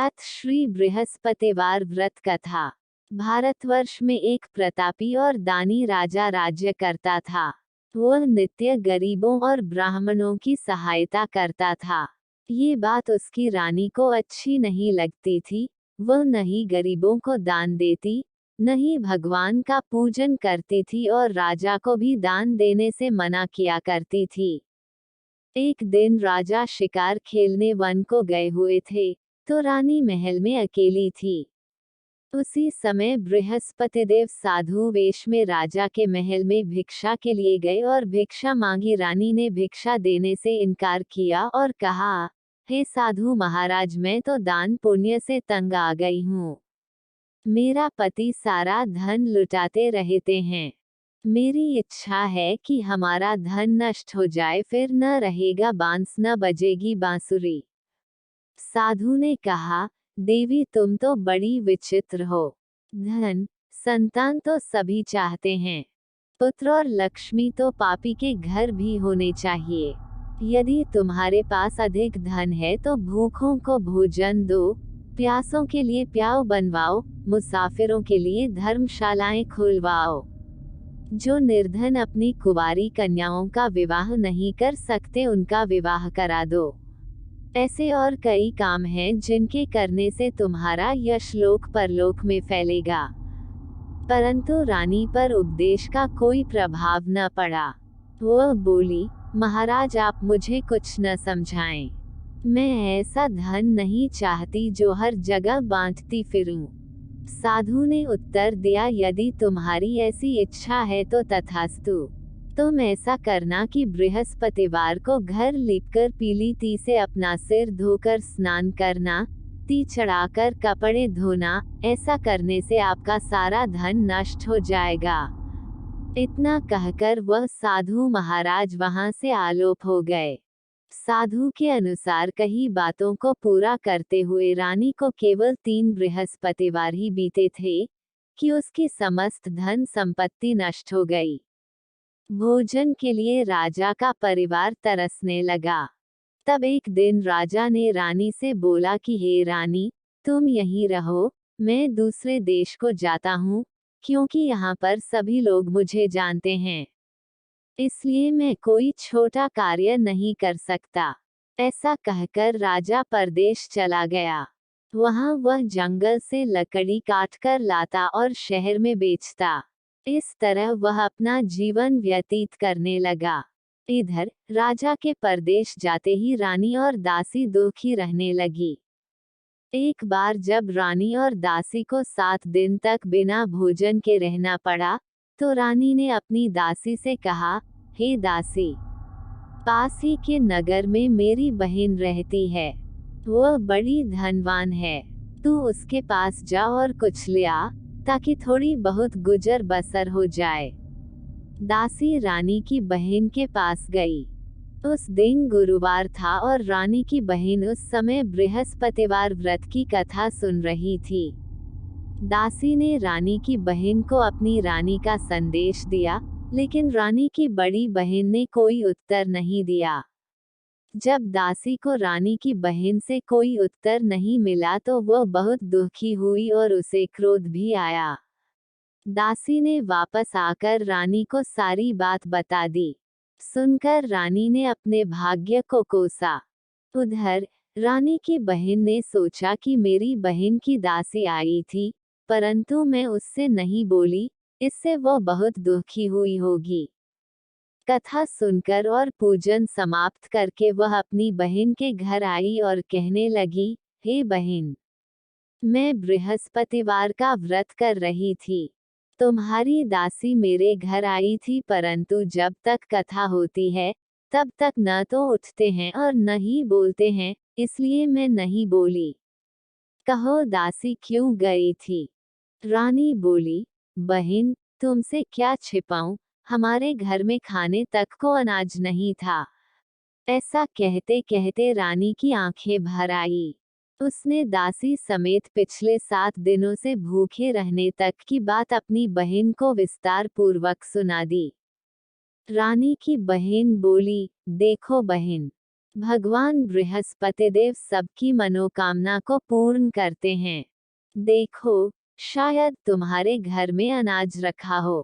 अथ श्री बृहस्पतिवार व्रत कथा। भारतवर्ष में एक प्रतापी और दानी राजा राज्य करता था। वह नित्य गरीबों और ब्राह्मणों की सहायता करता था। ये बात उसकी रानी को अच्छी नहीं लगती थी। वह न ही गरीबों को दान देती, न ही भगवान का पूजन करती थी और राजा को भी दान देने से मना किया करती थी। एक दिन राजा शिकार खेलने वन को गए हुए थे, तो रानी महल में अकेली थी। उसी समय बृहस्पतिदेव साधु वेश में राजा के महल में भिक्षा के लिए गए और भिक्षा मांगी। रानी ने भिक्षा देने से इनकार किया और कहा, हे साधु महाराज, मैं तो दान पुण्य से तंग आ गई हूँ। मेरा पति सारा धन लुटाते रहते हैं। मेरी इच्छा है कि हमारा धन नष्ट हो जाए, फिर न रहेगा बांस, न बजेगी बांसुरी। साधु ने कहा, देवी तुम तो बड़ी विचित्र हो। धन संतान तो सभी चाहते हैं, पुत्र और लक्ष्मी तो पापी के घर भी होने चाहिए। यदि तुम्हारे पास अधिक धन है तो भूखों को भोजन दो, प्यासों के लिए प्याऊ बनवाओ, मुसाफिरों के लिए धर्मशालाएं खुलवाओ। जो निर्धन अपनी कुंवारी कन्याओं का विवाह नहीं कर सकते, उनका विवाह करा दो। ऐसे और कई काम हैं जिनके करने से तुम्हारा यश लोक परलोक में फैलेगा। परंतु रानी पर उपदेश का कोई प्रभाव न पड़ा। वह बोली, महाराज आप मुझे कुछ न समझाएं। मैं ऐसा धन नहीं चाहती जो हर जगह बांटती फिरूं। साधु ने उत्तर दिया, यदि तुम्हारी ऐसी इच्छा है तो तथास्तु। तुम ऐसा करना कि बृहस्पतिवार को घर लीपकर पीली ती से अपना सिर धोकर स्नान करना, ती चढ़ाकर कपड़े धोना। ऐसा करने से आपका सारा धन नष्ट हो जाएगा। इतना कहकर वह साधु महाराज वहां से आलोप हो गए। साधु के अनुसार कही बातों को पूरा करते हुए रानी को केवल 3 बृहस्पतिवार ही बीते थे कि उसकी समस्त धन संपत्ति नष्ट हो गई। भोजन के लिए राजा का परिवार तरसने लगा। तब एक दिन राजा ने रानी से बोला कि हे रानी, तुम यहीं रहो, मैं दूसरे देश को जाता हूँ, क्योंकि यहाँ पर सभी लोग मुझे जानते हैं। इसलिए मैं कोई छोटा कार्य नहीं कर सकता। ऐसा कहकर राजा परदेश चला गया। वहाँ वह जंगल से लकड़ी काटकर लाता और शहर में बेचता। इस तरह वह अपना जीवन व्यतीत करने लगा। इधर राजा के परदेश जाते ही रानी और दासी दुखी रहने लगी। एक बार जब रानी और दासी को 7 दिन तक बिना भोजन के रहना पड़ा, तो रानी ने अपनी दासी से कहा, हे दासी, पास ही के नगर में मेरी बहन रहती है। वह बड़ी धनवान है। तू उसके पास जा और कुछ ले आ, ताकि थोड़ी बहुत गुजर बसर हो जाए। दासी रानी की बहन के पास गई। उस दिन गुरुवार था और रानी की बहन उस समय बृहस्पतिवार व्रत की कथा सुन रही थी। दासी ने रानी की बहन को अपनी रानी का संदेश दिया, लेकिन रानी की बड़ी बहन ने कोई उत्तर नहीं दिया। जब दासी को रानी की बहन से कोई उत्तर नहीं मिला तो वह बहुत दुखी हुई और उसे क्रोध भी आया। दासी ने वापस आकर रानी को सारी बात बता दी। सुनकर रानी ने अपने भाग्य को कोसा। उधर रानी की बहन ने सोचा कि मेरी बहन की दासी आई थी, परंतु मैं उससे नहीं बोली, इससे वह बहुत दुखी हुई होगी। कथा सुनकर और पूजन समाप्त करके वह अपनी बहन के घर आई और कहने लगी, हे बहन, मैं बृहस्पतिवार का व्रत कर रही थी। तुम्हारी दासी मेरे घर आई थी, परंतु जब तक कथा होती है तब तक न तो उठते हैं और न ही बोलते हैं, इसलिए मैं नहीं बोली। कहो दासी क्यों गई थी? रानी बोली, बहन तुमसे क्या छिपाऊं, हमारे घर में खाने तक को अनाज नहीं था। ऐसा कहते कहते रानी की आंखें भर आई। उसने दासी समेत पिछले 7 दिनों से भूखे रहने तक की बात अपनी बहन को विस्तार पूर्वक सुना दी। रानी की बहन बोली, देखो बहन, भगवान बृहस्पतिदेव सबकी मनोकामना को पूर्ण करते हैं। देखो, शायद तुम्हारे घर में अनाज रखा हो।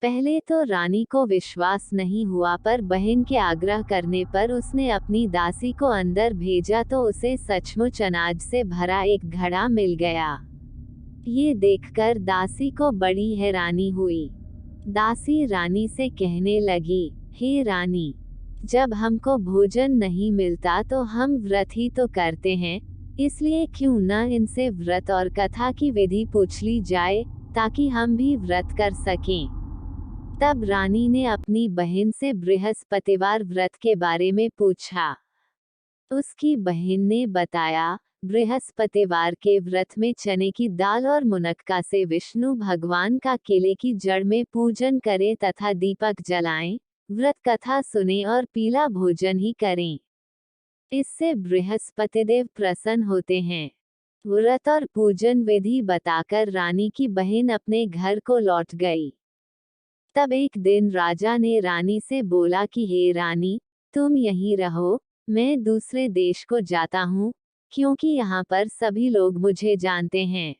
पहले तो रानी को विश्वास नहीं हुआ, पर बहन के आग्रह करने पर उसने अपनी दासी को अंदर भेजा तो उसे सचमुच अनाज से भरा एक घड़ा मिल गया। ये देखकर दासी को बड़ी हैरानी हुई। दासी रानी से कहने लगी, हे रानी, जब हमको भोजन नहीं मिलता तो हम व्रत ही तो करते हैं, इसलिए क्यों न इनसे व्रत और कथा की विधि पूछ ली जाए, ताकि हम भी व्रत कर सकें। तब रानी ने अपनी बहन से बृहस्पतिवार व्रत के बारे में पूछा। उसकी बहन ने बताया, बृहस्पतिवार के व्रत में चने की दाल और मुनक्का से विष्णु भगवान का केले की जड़ में पूजन करें तथा दीपक जलाएं, व्रत कथा सुने और पीला भोजन ही करें। इससे बृहस्पतिदेव प्रसन्न होते हैं। व्रत और पूजन विधि बताकर रानी की बहन अपने घर को लौट गई। तब एक दिन राजा ने रानी से बोला कि हे रानी, तुम यहीं रहो, मैं दूसरे देश को जाता हूँ, क्योंकि यहाँ पर सभी लोग मुझे जानते हैं,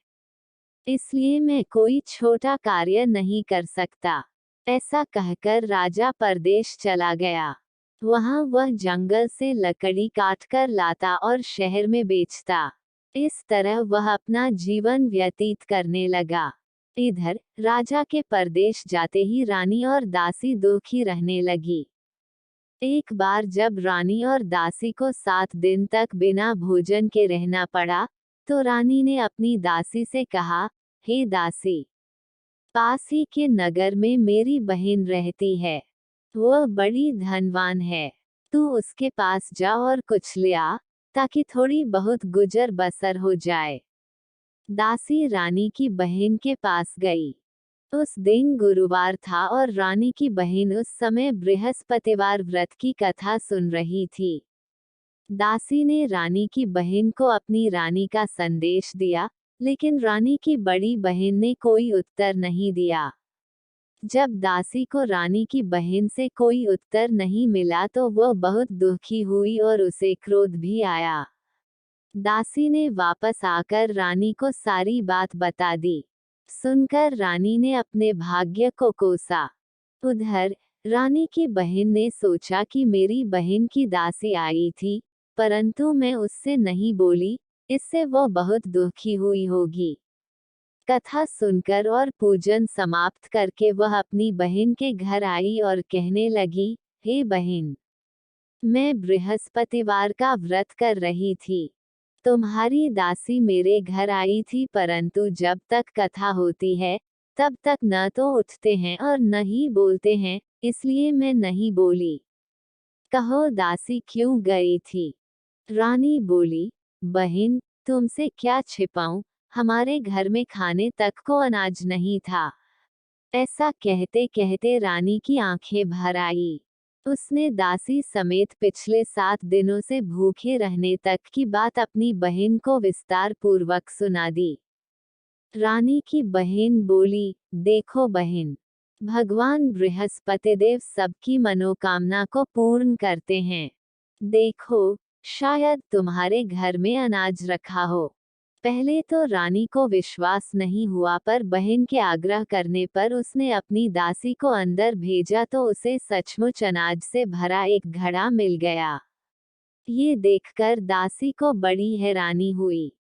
इसलिए मैं कोई छोटा कार्य नहीं कर सकता। ऐसा कहकर राजा परदेश चला गया। वहाँ वह जंगल से लकड़ी काटकर लाता और शहर में बेचता। इस तरह वह अपना जीवन व्यतीत करने लगा। इधर राजा के परदेश जाते ही रानी और दासी दुखी रहने लगी। एक बार जब रानी और दासी को 7 दिन तक बिना भोजन के रहना पड़ा, तो रानी ने अपनी दासी से कहा, हे दासी, पास ही के नगर में मेरी बहन रहती है, वह बड़ी धनवान है, तू उसके पास जा और कुछ ले आ, ताकि थोड़ी बहुत गुजर बसर हो जाए। दासी रानी की बहन के पास गई। उस दिन गुरुवार था और रानी की बहन उस समय बृहस्पतिवार व्रत की कथा सुन रही थी। दासी ने रानी की बहन को अपनी रानी का संदेश दिया, लेकिन रानी की बड़ी बहन ने कोई उत्तर नहीं दिया। जब दासी को रानी की बहन से कोई उत्तर नहीं मिला तो वह बहुत दुखी हुई और उसे क्रोध भी आया। दासी ने वापस आकर रानी को सारी बात बता दी। सुनकर रानी ने अपने भाग्य को कोसा। उधर रानी की बहन ने सोचा कि मेरी बहन की दासी आई थी, परंतु मैं उससे नहीं बोली, इससे वह बहुत दुखी हुई होगी। कथा सुनकर और पूजन समाप्त करके वह अपनी बहन के घर आई और कहने लगी, हे बहन, मैं बृहस्पतिवार का व्रत कर रही थी। तुम्हारी दासी मेरे घर आई थी, परंतु जब तक कथा होती है तब तक न तो उठते हैं और न ही बोलते हैं, इसलिए मैं नहीं बोली। कहो दासी क्यों गई थी? रानी बोली, बहन, तुमसे क्या छिपाऊं, हमारे घर में खाने तक को अनाज नहीं था। ऐसा कहते कहते रानी की आंखें भर आई। उसने दासी समेत पिछले 7 दिनों से भूखे रहने तक की बात अपनी बहन को विस्तार पूर्वक सुना दी। रानी की बहन बोली, देखो बहन, भगवान बृहस्पतिदेव सबकी मनोकामना को पूर्ण करते हैं। देखो, शायद तुम्हारे घर में अनाज रखा हो। पहले तो रानी को विश्वास नहीं हुआ, पर बहन के आग्रह करने पर उसने अपनी दासी को अंदर भेजा तो उसे सचमुच अनाज से भरा एक घड़ा मिल गया। ये देखकर दासी को बड़ी हैरानी हुई।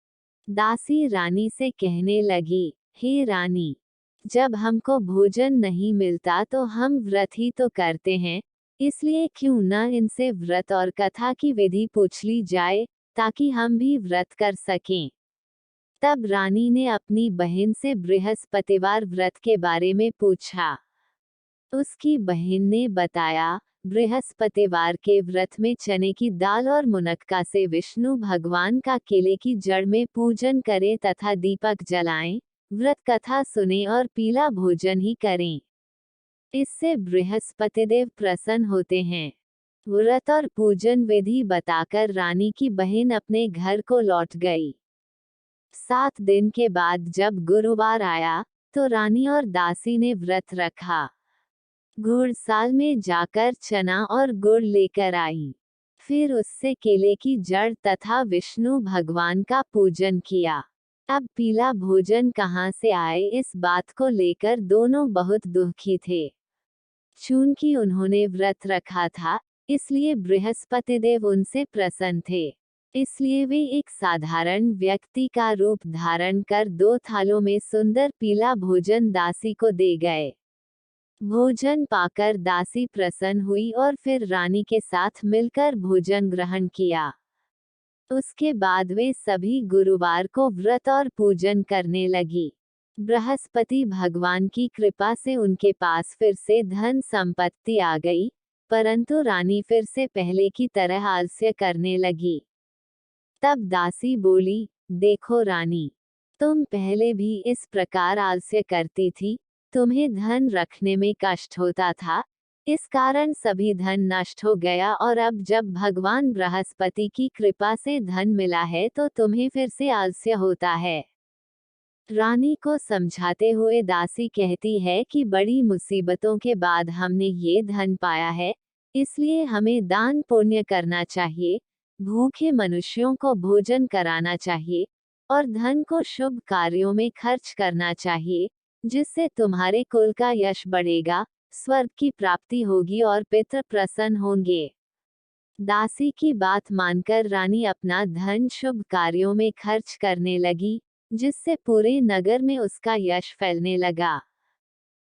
दासी रानी से कहने लगी, हे रानी, जब हमको भोजन नहीं मिलता तो हम व्रत ही तो करते हैं, इसलिए क्यों न इनसे व्रत और कथा की विधि पूछ ली जाए, ताकि हम भी व्रत कर सकें। तब रानी ने अपनी बहन से बृहस्पतिवार व्रत के बारे में पूछा। उसकी बहन ने बताया, बृहस्पतिवार के व्रत में चने की दाल और मुनक्का से विष्णु भगवान का केले की जड़ में पूजन करें तथा दीपक जलाएं, व्रत कथा सुने और पीला भोजन ही करें। इससे बृहस्पतिदेव प्रसन्न होते हैं। व्रत और पूजन विधि बताकर रानी की बहन अपने घर को लौट गई। 7 दिन के बाद जब गुरुवार आया, तो रानी और दासी ने व्रत रखा। घुड़साल में जाकर चना और गुड़ लेकर आई। फिर उससे केले की जड़ तथा विष्णु भगवान का पूजन किया। अब पीला भोजन कहाँ से आए, इस बात को लेकर दोनों बहुत दुखी थे। चूंकि उन्होंने व्रत रखा था, इसलिए बृहस्पति देव उनसे प्रसन्न थे। इसलिए वे एक साधारण व्यक्ति का रूप धारण कर 2 थालों में सुंदर पीला भोजन दासी को दे गए। भोजन पाकर दासी प्रसन्न हुई और फिर रानी के साथ मिलकर भोजन ग्रहण किया। उसके बाद वे सभी गुरुवार को व्रत और पूजन करने लगी। बृहस्पति भगवान की कृपा से उनके पास फिर से धन संपत्ति आ गई, परंतु रानी फिर से पहले की तरह आलस्य करने लगी। तब दासी बोली, देखो रानी, तुम पहले भी इस प्रकार आलस्य करती थी, तुम्हें धन रखने में कष्ट होता था, इस कारण सभी धन नष्ट हो गया और अब जब भगवान बृहस्पति की कृपा से धन मिला है तो तुम्हें फिर से आलस्य होता है। रानी को समझाते हुए दासी कहती है कि बड़ी मुसीबतों के बाद हमने ये धन पाया है, इसलिए हमें दान पुण्य करना चाहिए, भूखे मनुष्यों को भोजन कराना चाहिए और धन को शुभ कार्यों में खर्च करना चाहिए, जिससे तुम्हारे कुल का यश बढ़ेगा, स्वर्ग की प्राप्ति होगी और पितृ प्रसन्न होंगे। दासी की बात मानकर रानी अपना धन शुभ कार्यों में खर्च करने लगी, जिससे पूरे नगर में उसका यश फैलने लगा।